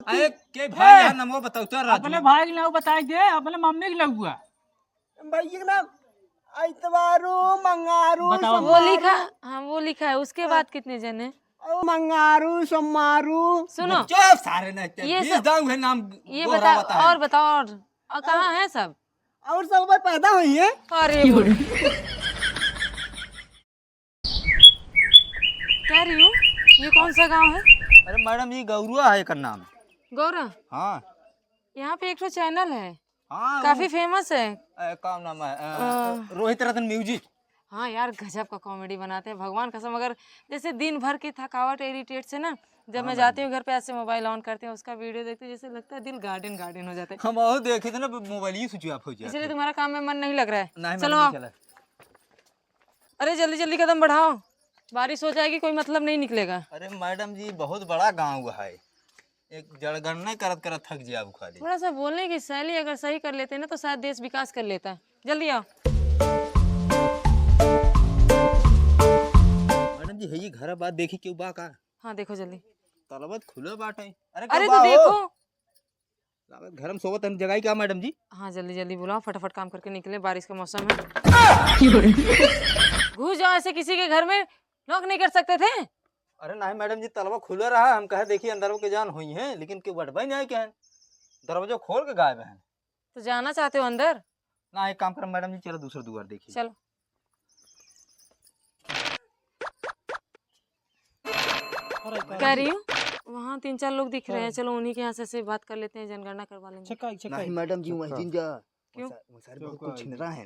अरे के भाई यार नमो बताओ तो राजू अपने भाई के नाम बताई दे, अपने मम्मी के लगुआ भैया के नाम इतवारू मंगारू बताओ। वो लिखा, हाँ वो लिखा है। उसके बाद कितने जन है? मंगारू सोमारू। सुनो चुप सारे ना ये बीस सब- दाऊ है नाम ये दोहरावता बताओ है। और बताओ और कहाँ है सब? और सब भाई पैदा हुई है। अरे कह रही हूँ, ये कौन सा गांव है? अरे मैडम ये गौरुआ है का नाम। गौरा, हाँ यहाँ पे एक तो चैनल है, हाँ काफी फेमस है। क्या नाम है रोहित रतन म्यूजिक। हाँ यार, गजब का कॉमेडी बनाते हैं, भगवान कसम। अगर जैसे दिन भर की थकावट इरिटेट से ना, जब मैं जाती हूँ घर पे ऐसे मोबाइल ऑन करते हैं, उसका वीडियो देखते हैं, जैसे लगता है दिल गार्डन गार्डन हो जाता है। हम बहुत देखे थे ना मोबाइल ही स्विच ऑफ हो जाए। इसलिए तुम्हारा काम में मन नहीं लग रहा है। नहीं चलो मैडम आओ। चला। अरे जल्दी जल्दी कदम बढ़ाओ, बारिश हो जाएगी, कोई मतलब नहीं निकलेगा। अरे मैडम जी बहुत बड़ा गांव है, एक जनगणना करत करत थक जाए खाली। थोड़ा सा बोलने की शैली अगर सही कर लेते ना तो शायद देश विकास कर लेता है। जल्दी आओ। मैडम जी है ये घर बात देखी क्यों बा का हाँ देखो जल्दी। तलबत खुले बाटे। अरे तो देखो। घर में सोवत हम जगह क्या मैडम जी। हाँ जल्दी जल्दी बुलाओ, फटाफट काम करके निकले, बारिश का मौसम है। घुस जाओ, ऐसे किसी के घर में नॉक नहीं कर सकते थे? अरे नहीं मैडम जी तलबा खुला रहा, हम कहे देखिए अंदर के जान हुई है, लेकिन क्यों बटवा नहीं आए क्या है, दरवाजा खोल के गायब है। तो जाना चाहते हो अंदर? ना एक काम कर मैडम जी, चलो दूसरा द्वार देखिए। चलो। कह रही हूँ वहाँ 3-4 लोग दिख रहे हैं, चलो उन्हीं के यहाँ से बात कर लेते हैं, जनगणना करवा लेंगे। नहीं मैडम जी वही दिन जा। क्यों? वो सारे बहुत कुछ छिन रहा है।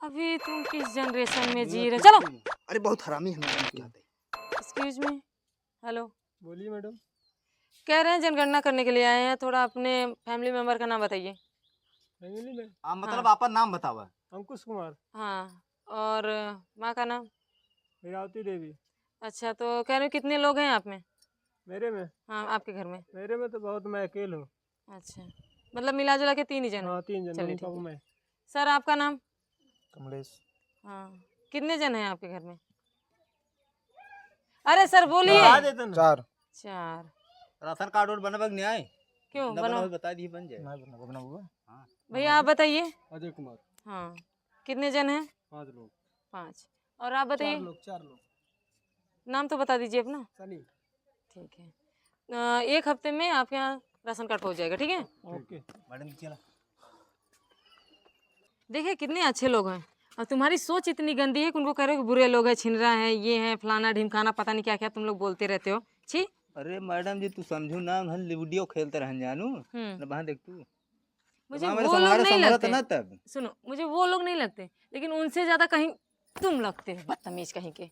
अभी तुम किस जनरेशन में जी रहे? चलो। अरे बहुत हरामी है मैडम जी आते। Excuse me, hello. बोलिए मैडम। कह रहे हैं जनगणना करने के लिए आए हैं, थोड़ा अपने फैमिली मेंबर का नाम बताइए। फैमिली में मतलब आपका नाम बतावा। अंकुश कुमार, हाँ, और माँ का नाम? हीरावती देवी। अच्छा, तो कह रहे हो कितने लोग हैं आप में? मेरे में हाँ आपके घर में। मेरे में तो बहुत, मैं अकेले हूँ। अच्छा, मतलब मिला जुला के 3 ही जन हैं। हाँ 3 जन, चलिए मम्मी ठीक पापा है। मैं। सर आपका नाम? कमलेश। हाँ, कितने जन हैं आपके घर में? अरे सर बोलिए। 4 4। राशन कार्ड और बनवा नहीं आए? क्यों ना बनो? बता दिए बन जाए। बना हुआ। भैया आप बताइए। अजय कुमार। हाँ, कितने जन हैं? 5 लोग। 5। और आप बताइए। 4 लोग। नाम तो बता दीजिए अपना। सनी। ठीक है, 1 हफ्ते में आपके यहाँ राशन कार्ड पहुँच जाएगा, ठीक है? ओके मैडम जी चला। देखिए कितने अच्छे लोग हैं, और तुम्हारी सोच इतनी गंदी है कि उनको कह रहे हो कि बुरे लोग हैं, छिनरा है, ये है, फलाना ढिमकाना, पता नहीं क्या क्या तुम लोग बोलते रहते हो। छी। अरे मैडम जी तू समझू ना, हम वीडियो खेलते रहन जानू हम्म। ना, वहाँ देख तू मुझे हमारे वो लोग नहीं संभारत लगते। ना तब। सुनो, मुझे वो लोग नहीं लगते, लेकिन उनसे ज्यादा कहीं तुम लगते हो, बदतमीज कहीं के।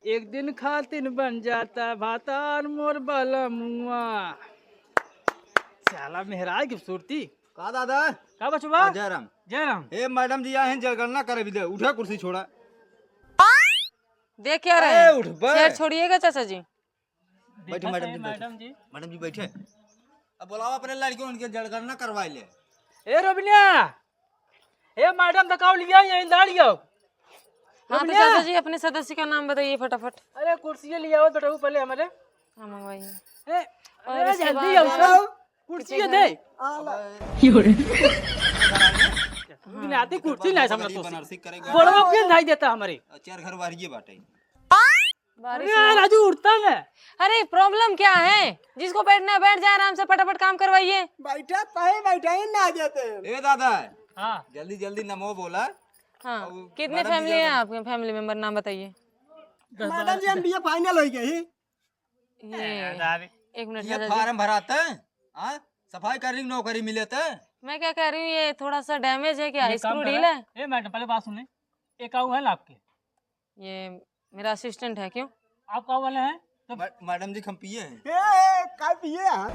एक दिन खातिन बन जाता भातार मोर बाला मुआ। साला मेहराज की खूबसूरती। का दादा का बचवा? जयराम। जयराम। ए मैडम जी आए हैं जनगणना करे भी दे, उठा कुर्सी छोड़ा। देख क्या रहे ए, हैं? उठ बे। शेर छोड़िएगा चाचा जी। बैठे मैडम जी, मैडम जी। मैडम जी बैठे। अब बुलाओ अपने लड़कियों, उनके जनगणना करवा ले। ए रोबिनिया, ए मैडम तकाव लिया यहीं दाड़ लियो। हाँ तो चाचा जी अपने सदस्य का नाम बताइए फटाफट। अरे कुर्सी लिया हो बेटा पहले हमारे। हाँ मंगवाइए। ए और अरे इसके जल्दी बाद आओ, कुर्सी दे। बिना आती कुर्सी नहीं समझ तो। बनारसी करेगा बड़वा क्यों नहीं देता हमारे? 4 घर वारिये बाटे। बारिश अरे राजू उठता है। अरे प्रॉब्लम क्या है? जिसको बैठना है बैठ जाए, आराम से फटाफट काम करवाइए। बैठा तहे बैठा ही ना जाते। ए दादा हाँ जल्दी जल्दी नमो बोला। हाँ, और कितने मैडम जी फैमिली हैं आपके? फैमिली मेंबर नाम बताइए। मैडम जी हम बीए फाइनल हो गए ही। ये एक मिनट ये चाचा जी, फार्म भराते हैं, हाँ सफाई करने की नौकरी मिले थे। मैं क्या कह रही हूँ, ये थोड़ा सा डैमेज है क्या? ये काम स्क्रू कर ढील रहा है? ए मैडम पहले बात सुने। एक आऊ है आपके? ये मेरा असिस्टेंट है। क्यों? आप काऊ वाले हैं? तो मैडम जी हम पिए हैं। ए का पिए हां।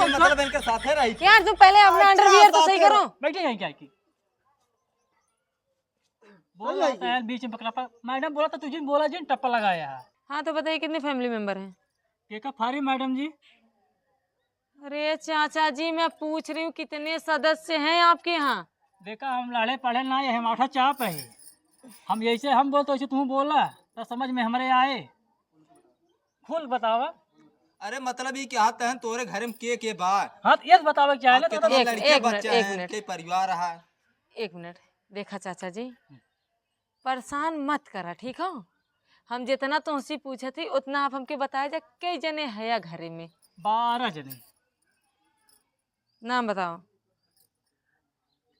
मतलब इनके साथ है रही। यार तुम पहले अपना अंडरवियर तो सही करो। बैठे यहीं क्या की? बोल रहा है बीच में पकड़ा। मैडम बोला था तुझे, बोला जी टप्पा लगाया है। हाँ तो बताइए कितने फैमिली मेंबर हैं? टेका फारी मैडम जी। अरे चाचा जी मैं पूछ रही हूँ कितने सदस्य हैं आपके यहाँ? देखा हम लाड़े पढ़े ना, ये हमारा चाप है। हम यही से हम बोलते वैसे तुम बोला तो समझ में हमारे आए। खुल बतावा। अरे मतलब ये क्या तहन तोरे घर में के बा हाँ तो ये बताओ क्या है ना कितना एक- लड़के एक मिनट, बच्चे एक हैं मिनट। के परिवार रहा है। एक मिनट, देखा चाचा जी, परेशान मत करा, ठीक हो? हम जितना तुमसे पूछे थी उतना आप हमके बताए जा कई जने है या घरे में। 12 जने। नाम बताओ।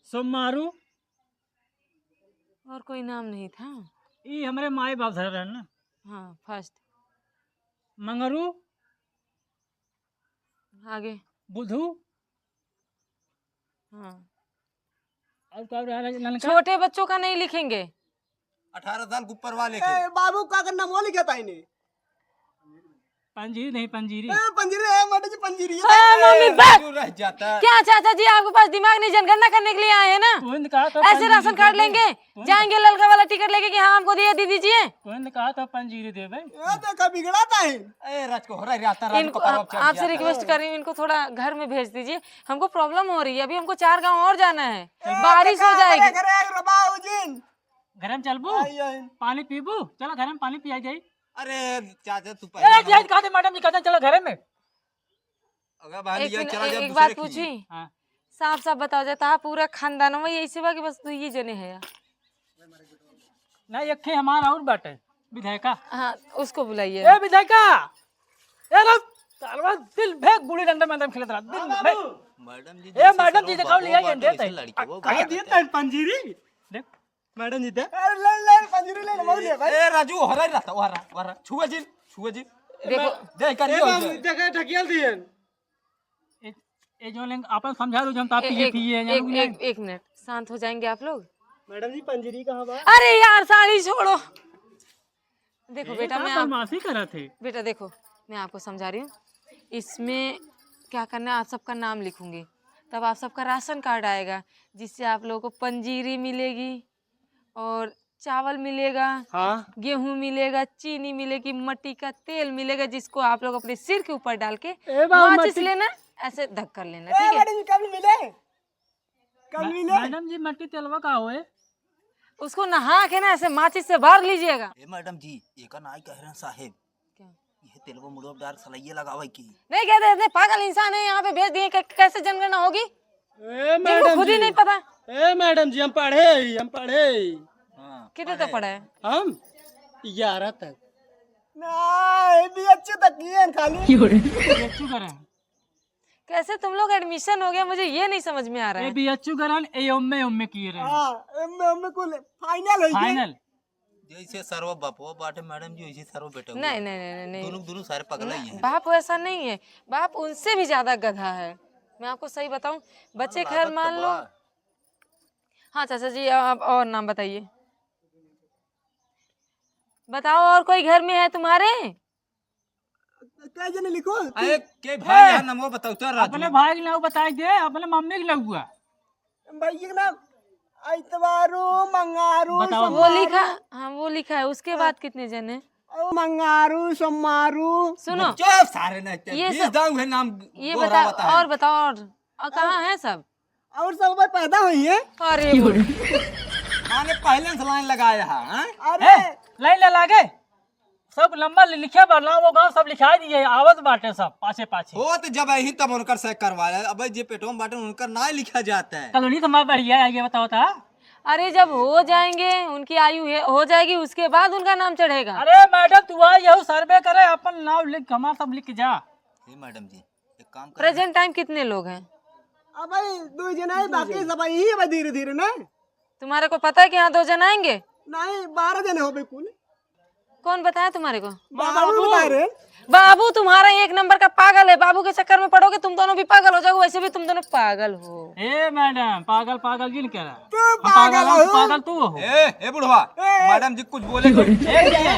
सोमारू और कोई नाम नहीं था? ये हमारे माए बाप धर रहे हैं ना। हाँ, फर्स्ट। मंगरू, आगे। बुधू हाँ, और क्या रहा है ललका? छोटे बच्चों का नहीं लिखेंगे। 18 साल के ऊपर वाले के बाबू का करना वो लिखा था इन्हें पंजीरी नहीं पंजीरी। पंजीरी है मैडम जी पंजीरी है। हाँ, मम्मी बस। क्यों रह जाता है? क्या चाचा जी आपके पास दिमाग नहीं, जनगणना करने के लिए आए हैं ना? तूने कहा तो ऐसे पंजीरी राशन कार्ड दे लेंगे, दे। जाएंगे ललका वाला टिकट लेके कि हाँ हमको दे दीजिए। तूने कहा तो पंजीरी दे भाई। ये देखा बिगड़ा था है। ए राज को हो रहा है रात रात इनको को परवा चढ़ आपसे जाता है। रिक्वेस्ट कर रही हूँ, इनको थोड़ा घर में भेज दीजिए, हमको प्रॉब्लम हो रही है। अभी हमको 4 गांव और जाना है, बारिश हो जाएगी। करे बाबूजी घर में चलबू, आई पानी पीबू, चलो घर में पानी पिया जाए। अरे चाचा तू ए पहले जाए कहते मैडम जी कहते हैं, चलो घर में। अगर भाई एक ये मिनट, चला जा एक बात दूसरे की पूछी, हाँ साफ साफ बताओ जाता पूरा खानदान में यही सिवा कि बस 2 ही जने हैं या? नहीं एक हमारा और बाटे विधायका। हाँ, उसको बुलाइए। ए विधायका, ए लो तालवा दिल भेग बुढ़ी डंडा में दम खेलत रहा दिल भेग। मैडम जी ए मैडम जी दिखाओ लिया ये देते लड़की वो कहा दिया था पंजीरी देख मैडम जी दे अरे ले पंजीरी ले मौज ले भाई ए राजू हो रहा रहता वारा छुआ जी देखो दे कर ए दियो बाबू देखा ढकियल दिए ए जो लेंगे अपन समझा दो, हम तो आप एक पिए एक पिए एक एक मिनट, शांत हो जाएंगे आप लोग? मैडम जी पंजीरी कहाँ बा अरे यार साड़ी छोड़ो। देखो बेटा, मैं बदमाशी करा थे। बेटा देखो, मैं आपको समझा रही हूँ। इसमें क्या करना है, आप सबका नाम लिखूंगी, तब आप सबका राशन कार्ड आएगा, जिससे आप लोगों को पंजीरी मिलेगी और चावल मिलेगा, हाँ गेहूं मिलेगा, चीनी मिलेगी, मट्टी का तेल मिलेगा, जिसको आप लोग अपने सिर के ऊपर डाल के ए बाबू माचिस लेना, ऐसे धक कर लेना, ठीक है? मैडम जी कब मिले कब मिले मैडम जी मट्टी तेलवा का होए? उसको नहा के ना ऐसे माचिस से भर लीजिएगा। ए मैडम जी एका नाई कह रहे साहब क्या? ये तेलवा मुड़ो डार सलाइए लगावे की नहीं कहते इतने पागल इंसान है, यहाँ पे भेज दिए, कैसे जनगणना होगी? ए जिनको खुद ही नहीं पता। ए मैडम जी हम पढ़े हां कितने तक पढ़ा है? हम 11 तक नहीं भी अच्छे तक किए खाली बीएचयू करें, कैसे तुम लोग एडमिशन हो गया, मुझे ये नहीं समझ में आ रहा ए है। बीएचयू करें, ए उम्मे किए रहे हां हम कुल फाइनल हो फाइनल। जैसे सर्व बापो बाटे मैडम जी वैसे सर्व बेटा हुआ। नहीं नहीं नहीं नहीं, दोनों सारे पगला ही हैं बाप वैसा नहीं है, बाप उनसे भी ज्यादा गधा है। मैं आपको सही बताऊं, बच्चे खैर मान लो। हाँ चाचा जी, आप और नाम बताइए। बताओ, और कोई घर में है तुम्हारे? क्या जने लिखो अरे के भाई यार नमो बताओ तो राजू अपने भाई के नाम बताई दे, अपने मम्मी के नाम हुआ भाई के नाम आइतवारू मंगारू बताओ। वो लिखा, हाँ वो लिखा है। उसके बाद कितने जन है? मंगारू सोमारू सुनो, चुप सारे ना ये ये सब- दाऊ है नाम ये दोहरावता बताओ है। और बताओ, और कहाँ है सब? और सब भाई पैदा हुई है अरे माने पहले से लाइन लगाया है हैं? अरे लाइन ले लागे सब लंबा लिखे बना वो गाँव सब लिखा दिए, आवत बाटे सब पाछे पाछे। हो तो जब यही तब उनकर से करवाया। अब जे पेटों में बाटे उनकर ना लिखा जाता है। कलोनी तो हमारा बढ़िया है, ये बताओ था। अरे जब हो जाएंगे, उनकी आयु हो जाएगी, उसके बाद उनका नाम चढ़ेगा। अरे मैडम तू आ यही सर्वे करे, अपन नाम लिख हमारा सब लिख के जा। हे मैडम जी एक काम कर प्रेजेंट टाइम कितने लोग हैं? अब भाई 2 जने है बाकी सब यही है धीरे धीरे ना तुम्हारे को पता है कि यहाँ 2 जन आएंगे? नहीं 12 जने हो भाई कुल कौन बताया तुम्हारे को? बाबू बता रहे बाबू तुम्हारा 1 नंबर का पागल है। बाबू के चक्कर में पड़ोगे तुम दोनों भी पागल हो जाओगे। वैसे भी तुम दोनों पागल हो। ए मैडम पागल पागल जी ने कह रहा तू हम पागल हम हो पागल तू हो। ए बुढ़वा मैडम जी कुछ बोले तो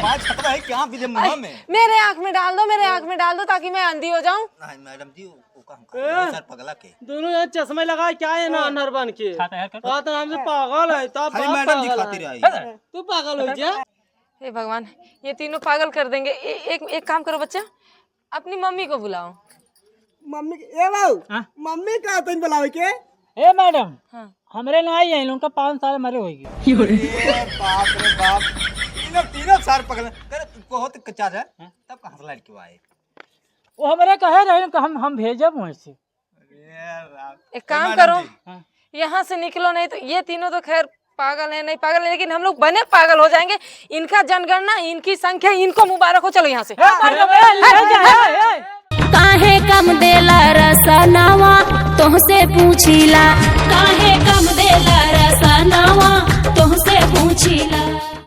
बात खतरा है क्या विजय मुंह में। मेरे आँख में डाल दो, मेरे आँख में डाल दो, ताकि मैं अंधी हो जाऊं। नहीं मैडम जी वो काम कर सर पगला के दोनों यार चश्मे लगाए क्या है ना अनहर बन के खाता है कर बात हमसे पागल है तब अरे मैडम जी खातिर आई तू पागल हो क्या हे भगवान, ये तीनों पागल कर देंगे। एक काम करो बच्चा, अपनी मम्मी को बुलाओ। मम्मी ए बाबू हाँ? मम्मी का तुम बुलावे के ए मैडम हाँ, हमरे ना आई है, उनका 5 साल मरे होगी। बाप रे बाप तीनों सार पगला कर बहुत कच्चा है तब कहां से लड़की आए। वो हमारे कहे रहे कि हम भेजब वहीं से। एक काम करो, यहाँ से निकलो, नहीं तो ये तीनों तो खैर पागल है, नहीं पागल है, लेकिन हम लोग बने पागल हो जाएंगे। इनका जनगणना, इनकी संख्या, इनको मुबारक हो। चलो यहाँ से। काहे कम देला रसनावा तुमसे पूछीला, काहे कम देला रसनावा तुमसे पूछीला।